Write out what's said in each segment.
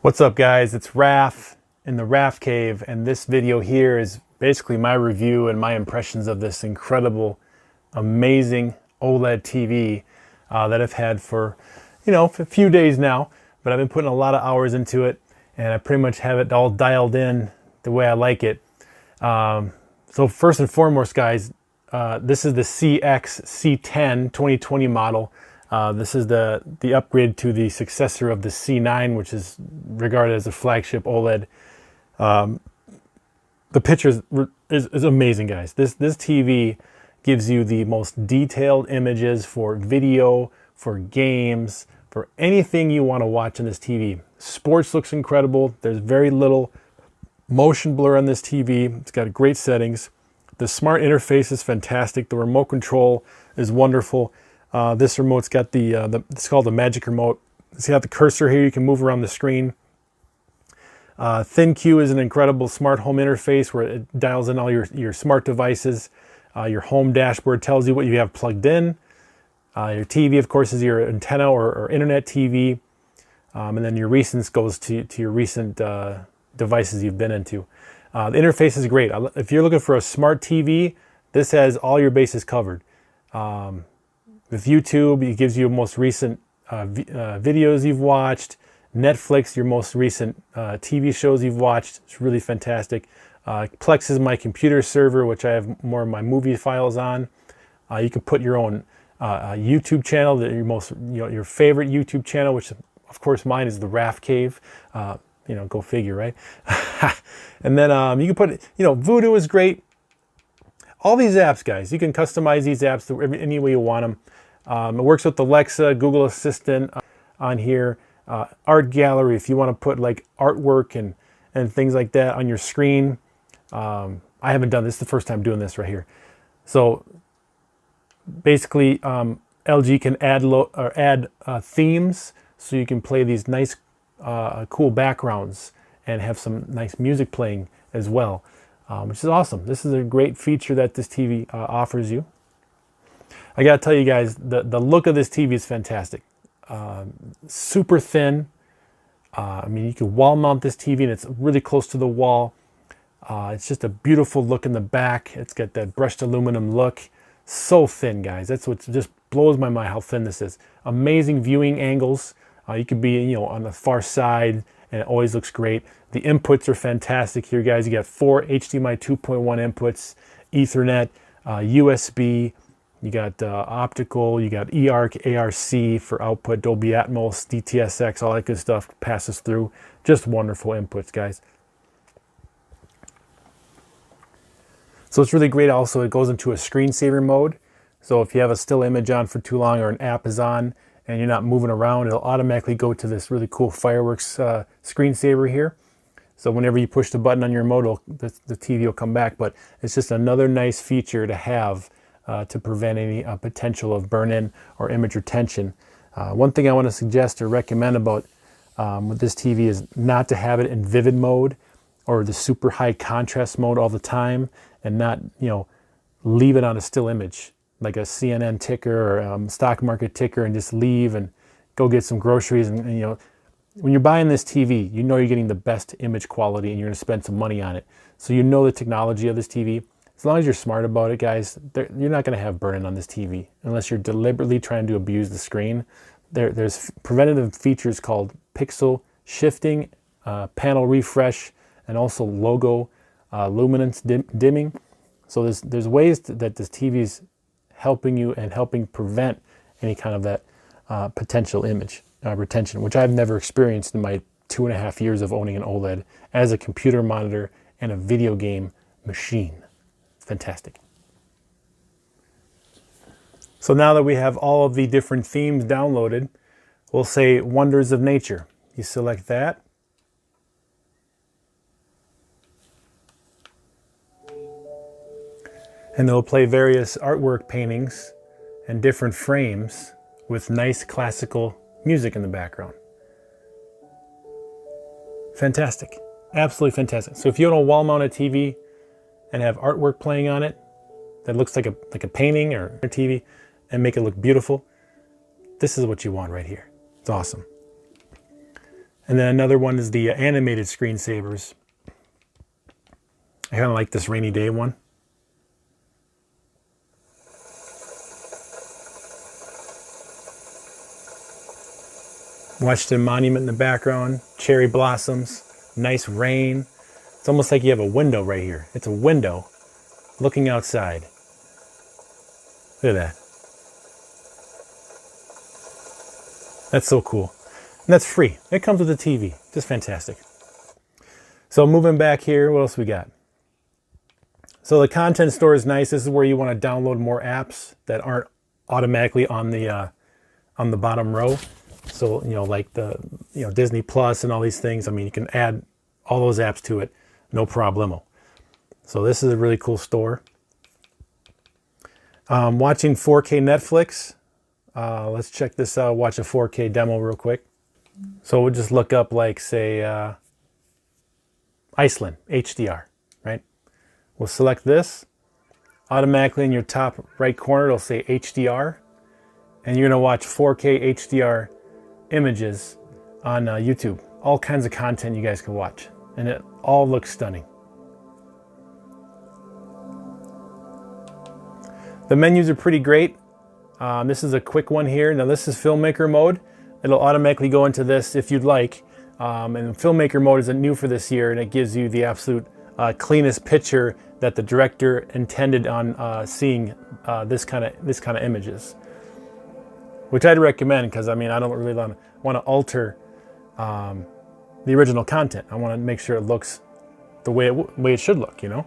What's up guys, it's Raph in the Raph Cave, and this video here is basically my review and my impressions of this incredible, amazing OLED TV that I've had for, a few days now, but I've been putting a lot of hours into it and I pretty much have it all dialed in the way I like it. So first and foremost guys, this is the CX C10 2020 model. This is the upgrade to the successor of the C9, which is regarded as a flagship OLED. The picture is amazing, guys. This TV gives you the most detailed images for video, for games, for anything you want to watch on this TV. Sports looks incredible. There's very little motion blur on this TV. It's got great settings. The smart interface is fantastic. The remote control is wonderful. This remote's got it's called the Magic Remote. It's got the cursor here. You can move around the screen. ThinQ is an incredible smart home interface where it dials in all your smart devices. Your home dashboard tells you what you have plugged in. Your TV, of course, is your antenna or internet TV. And then your recents goes to your recent devices you've been into. The interface is great. If you're looking for a smart TV, this has all your bases covered. With YouTube, it gives you your most recent videos you've watched. Netflix, your most recent TV shows you've watched. It's really fantastic. Plex is my computer server, which I have more of my movie files on. You can put your own YouTube channel, your favorite YouTube channel, which of course mine is the Raph Cave. Go figure, right? And then you can put, Voodoo is great. All these apps, guys, you can customize these apps any way you want them. It works with Alexa, Google Assistant on here, Art Gallery if you want to put like artwork and things like that on your screen. I haven't done this. This is the first time doing this right here. So basically, LG can add themes, so you can play these nice, cool backgrounds and have some nice music playing as well, which is awesome. This is a great feature that this TV offers you. I gotta tell you guys, the look of this TV is fantastic. Super thin. You can wall mount this TV and it's really close to the wall. It's just a beautiful look in the back. It's got that brushed aluminum look. So thin, guys. That's what just blows my mind, how thin this is. Amazing viewing angles. You could be, on the far side and it always looks great. The inputs are fantastic here, guys. You got 4 HDMI 2.1 inputs, Ethernet, USB. You got optical, you got eARC, ARC for output, Dolby Atmos, DTSX, all that good stuff passes through. Just wonderful inputs, guys. So it's really great also, it goes into a screensaver mode. So if you have a still image on for too long or an app is on and you're not moving around, it'll automatically go to this really cool fireworks screensaver here. So whenever you push the button on your remote, the TV will come back. But it's just another nice feature to have to prevent any potential of burn-in or image retention. One thing I want to suggest or recommend about with this TV is not to have it in vivid mode or the super high contrast mode all the time, and not leave it on a still image like a CNN ticker or stock market ticker and just leave and go get some groceries. And when you're buying this TV, you're getting the best image quality and you're going to spend some money on it. So the technology of this TV. As long as you're smart about it, guys, you're not going to have burn-in on this TV unless you're deliberately trying to abuse the screen. There's preventative features called pixel shifting, panel refresh, and also logo luminance dimming. So there's ways that this TV is helping you and helping prevent any kind of that potential image retention, which I've never experienced in my 2.5 years of owning an OLED as a computer monitor and a video game machine. Fantastic. So now that we have all of the different themes downloaded, we'll say Wonders of Nature. You select that. And it'll play various artwork paintings and different frames with nice classical music in the background. Fantastic. Absolutely fantastic. So if you want a wall-mounted TV and have artwork playing on it that looks like a painting or a TV and make it look beautiful, this is what you want right here. It's awesome. And then another one is the animated screensavers. I kind of like this rainy day one. Watch the monument in the background, cherry blossoms, nice rain. It's almost like you have a window right here. It's a window looking outside. Look at that. That's so cool. And that's free. It comes with a TV. Just fantastic. So moving back here, what else we got? So the content store is nice. This is where you want to download more apps that aren't automatically on the bottom row. So, you know, like the, you know, Disney Plus and all these things. I mean, you can add all those apps to it, no problemo. So this is a really cool store. Watching 4K Netflix. Let's check this out. Watch a 4K demo real quick. So we'll just look up, like, say, Iceland, HDR, right? We'll select this. Automatically in your top right corner, it'll say HDR. And you're going to watch 4K HDR images on YouTube. All kinds of content you guys can watch. And it all looks stunning. The menus are pretty great. This is a quick one here. Now this is filmmaker mode. It'll automatically go into this if you'd like. And filmmaker mode isn't new for this year, and it gives you the absolute cleanest picture that the director intended on seeing this kind of images, which I'd recommend, because I mean, I don't really want to alter the original content. I want to make sure it looks the way it should look, you know.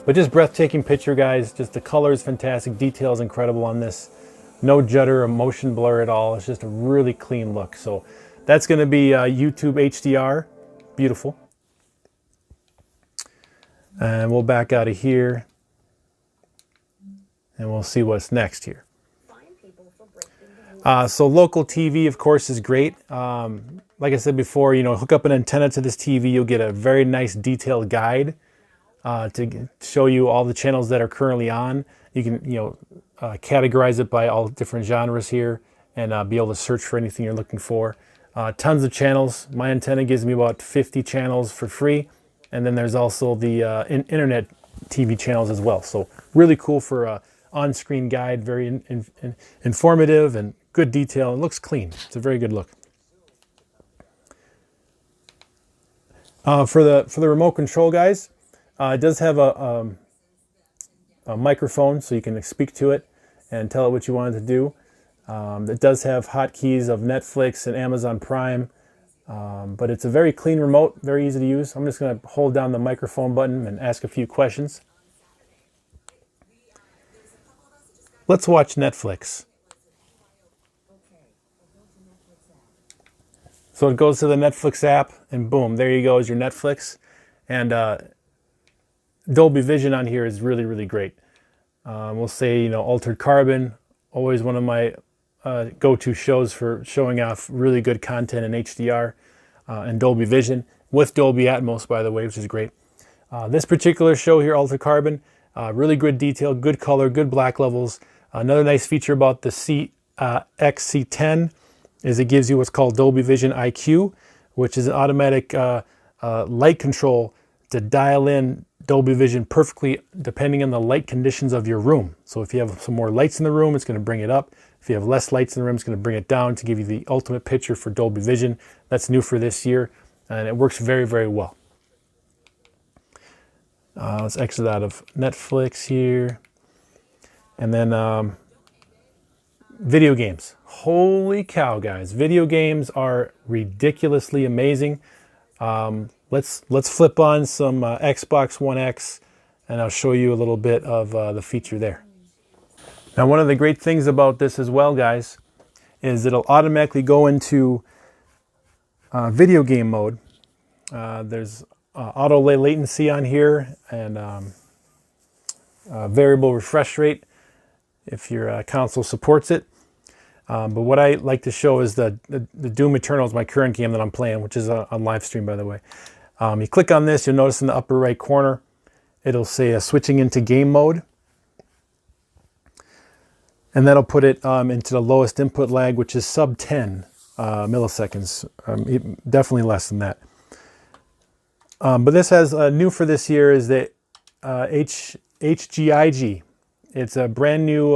But just breathtaking picture, guys. Just the color is fantastic. Detail is incredible on this. No judder or motion blur at all. It's just a really clean look. So that's going to be YouTube HDR. Beautiful. And we'll back out of here. And we'll see what's next here. So local TV, of course, is great. Like I said before, you know, hook up an antenna to this TV. You'll get a very nice detailed guide to show you all the channels that are currently on. You can, you know, categorize it by all different genres here and be able to search for anything you're looking for. Tons of channels. My antenna gives me about 50 channels for free. And then there's also the internet TV channels as well. So really cool for a on-screen guide, very informative and good detail. It looks clean. It's a very good look. For the remote control, guys, it does have a microphone, so you can speak to it and tell it what you want it to do. It does have hotkeys of Netflix and Amazon Prime, but it's a very clean remote, very easy to use. I'm just going to hold down the microphone button and ask a few questions. Let's watch Netflix. So it goes to the Netflix app, and boom, there you go, is your Netflix. And Dolby Vision on here is really, really great. We'll say, you know, Altered Carbon, always one of my go-to shows for showing off really good content in HDR and Dolby Vision, with Dolby Atmos, by the way, which is great. This particular show here, Altered Carbon, really good detail, good color, good black levels. Another nice feature about the CX C10 is it gives you what's called Dolby Vision IQ, which is an automatic light control to dial in Dolby Vision perfectly depending on the light conditions of your room. So if you have some more lights in the room, it's going to bring it up. If you have less lights in the room, it's going to bring it down to give you the ultimate picture for Dolby Vision. That's new for this year, and it works very, very well. Let's exit out of Netflix here. And then video games. Holy cow, guys. Video games are ridiculously amazing. Let's flip on some Xbox One X, and I'll show you a little bit of the feature there. Now, one of the great things about this as well, guys, is it'll automatically go into video game mode. There's auto latency on here, and variable refresh rate if your console supports it. But what I like to show is the Doom Eternal is my current game that I'm playing, which is on live stream, by the way. You click on this, you'll notice in the upper right corner, it'll say switching into game mode. And that'll put it into the lowest input lag, which is sub 10 milliseconds, definitely less than that. But this has new for this year is the HGIG. It's a brand new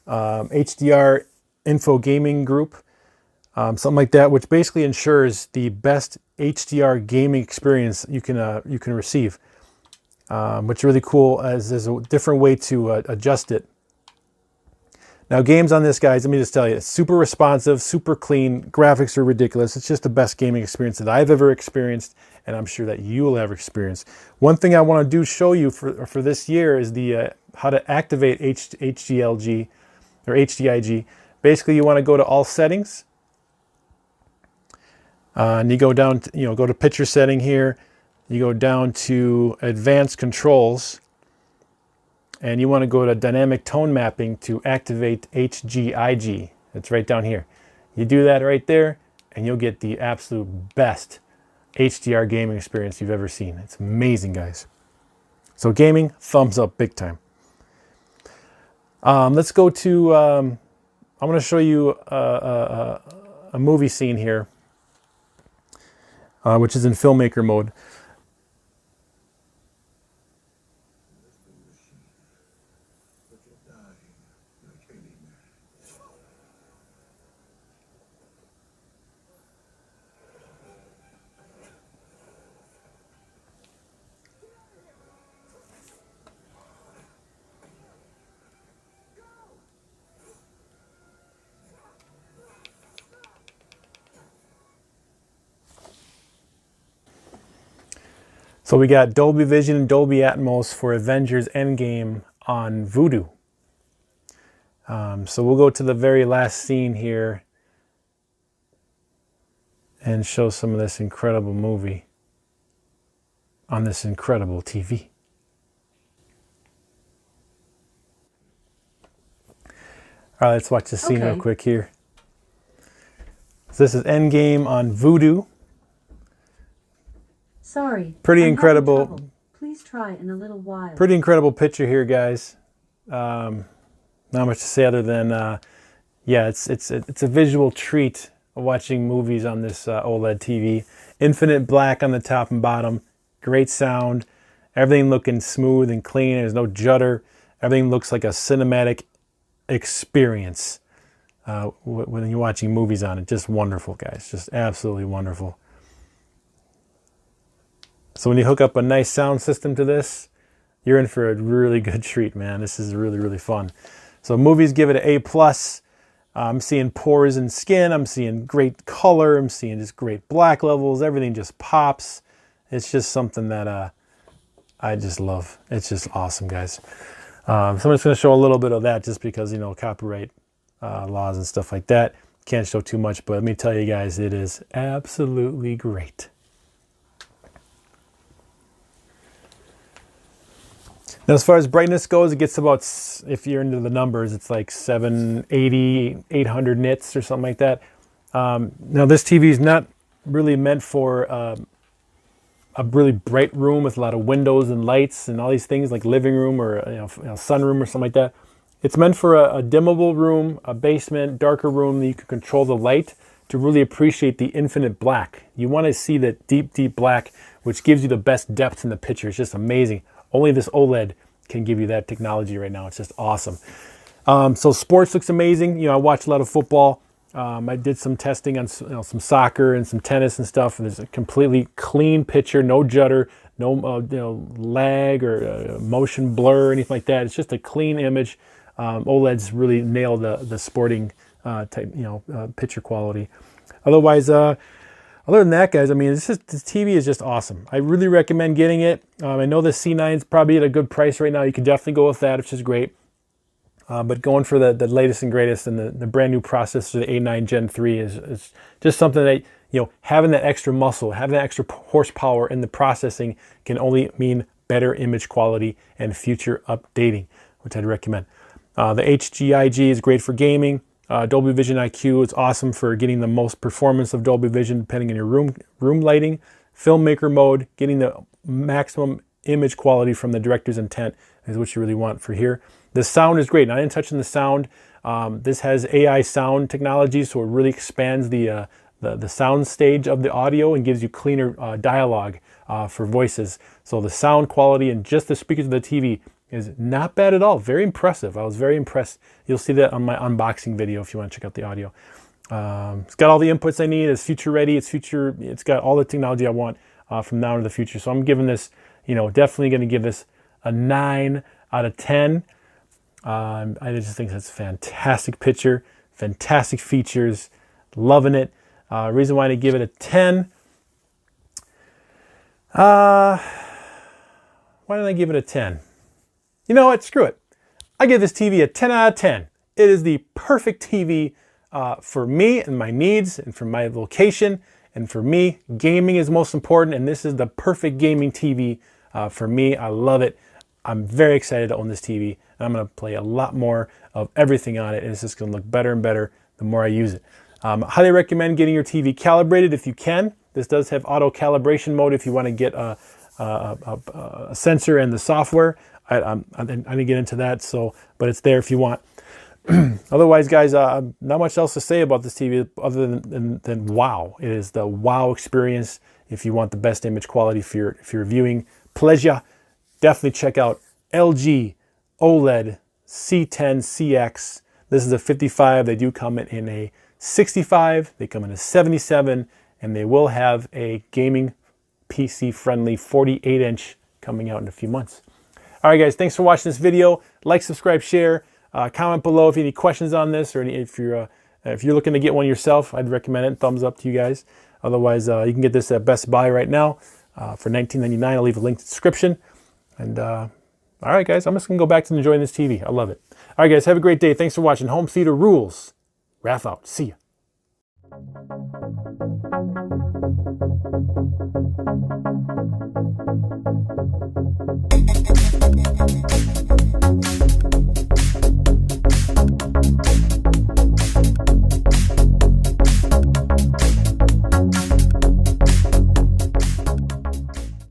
HDR info gaming group, something like that, which basically ensures the best HDR gaming experience you can receive. What's really cool is there's a different way to adjust it. Now, games on this, guys, let me just tell you, it's super responsive, super clean, graphics are ridiculous. It's just the best gaming experience that I've ever experienced, and I'm sure that you will ever experience. One thing I want to show you for this year is the how to activate HGLG or HDIG. Basically, you want to go to all settings, and you go down to, go to picture setting here. You go down to advanced controls, and you want to go to dynamic tone mapping to activate HGIG. It's right down here. You do that right there, and you'll get the absolute best HDR gaming experience you've ever seen. It's amazing, guys. So gaming, thumbs up big time. Let's go to, I'm going to show you a movie scene here, which is in filmmaker mode. So we got Dolby Vision and Dolby Atmos for Avengers Endgame on Vudu. So we'll go to the very last scene here and show some of this incredible movie on this incredible TV. All right, let's watch the scene real quick here. So this is Endgame on Vudu. Sorry. Pretty incredible. Please try in a little while. Pretty incredible picture here, guys. Not much to say other than, yeah, it's a visual treat watching movies on this OLED TV. Infinite black on the top and bottom. Great sound. Everything looking smooth and clean. There's no judder. Everything looks like a cinematic experience when you're watching movies on it. Just wonderful, guys. Just absolutely wonderful. So when you hook up a nice sound system to this, you're in for a really good treat, man. This is really, really fun. So movies give it an A+. I'm seeing pores in skin. I'm seeing great color. I'm seeing just great black levels. Everything just pops. It's just something that I just love. It's just awesome, guys. So I'm just going to show a little bit of that just because, you know, copyright laws and stuff like that. Can't show too much, but let me tell you guys, it is absolutely great. Now, as far as brightness goes, it gets about, if you're into the numbers, it's like 780, 800 nits or something like that. Now, this TV is not really meant for a really bright room with a lot of windows and lights and all these things like living room or sunroom or something like that. It's meant for a dimmable room, a basement, darker room that you can control the light to really appreciate the infinite black. You want to see that deep, deep black, which gives you the best depth in the picture. It's just amazing. Only this OLED can give you that technology right now. It's just awesome. So sports looks amazing. You know, I watch a lot of football. I did some testing on some soccer and some tennis and stuff. And there's a completely clean picture, no judder, no lag or motion blur or anything like that. It's just a clean image. OLEDs really nail the sporting type, picture quality. Otherwise, other than that, guys, I mean, this TV is just awesome. I really recommend getting it. I know the C9 is probably at a good price right now. You can definitely go with that, which is great. But going for the latest and greatest and the brand new processor, the A9 Gen 3, is just something that, having that extra muscle, having that extra horsepower in the processing can only mean better image quality and future updating, which I'd recommend. The HGIG is great for gaming. Dolby Vision IQ is awesome for getting the most performance of Dolby Vision depending on your room lighting. Filmmaker mode, getting the maximum image quality from the director's intent is what you really want for here. The sound is great. Not even touching the sound. This has AI sound technology, so it really expands the sound stage of the audio and gives you cleaner dialogue for voices. So the sound quality and just the speakers of the TV is not bad at all. Very impressive. I was very impressed. You'll see that on my unboxing video if you want to check out the audio. It's got all the inputs I need. It's future ready. It's got all the technology I want from now into the future. So I'm giving this, definitely going to give this a 9 out of 10. I just think that's a fantastic picture, fantastic features, loving it. Reason why I give it a 10. Why did I give it a 10? You know what? Screw it. I give this TV a 10 out of 10. It is the perfect TV for me and my needs and for my location. And for me, gaming is most important. And this is the perfect gaming TV for me. I love it. I'm very excited to own this TV. And I'm going to play a lot more of everything on it. And it's just going to look better and better the more I use it. Highly recommend getting your TV calibrated if you can. This does have auto calibration mode if you want to get a sensor and the software. I didn't get into that, but it's there if you want. Otherwise, guys, not much else to say about this TV other than wow. It is the wow experience if you want the best image quality for your viewing pleasure. Definitely check out LG OLED C10 CX. This is a 55. They do come in a 65. They come in a 77. And they will have a gaming PC-friendly 48-inch coming out in a few months. All right, guys, thanks for watching this video. Like, subscribe, share. Comment below if you have any questions on this, or if you're looking to get one yourself. I'd recommend it. Thumbs up to you guys. Otherwise, you can get this at Best Buy right now for $19.99. I'll leave a link in the description. And all right, guys, I'm just gonna go back to enjoying this TV. I love it. All right, guys, have a great day. Thanks for watching. Home theater rules. Raph out. See ya.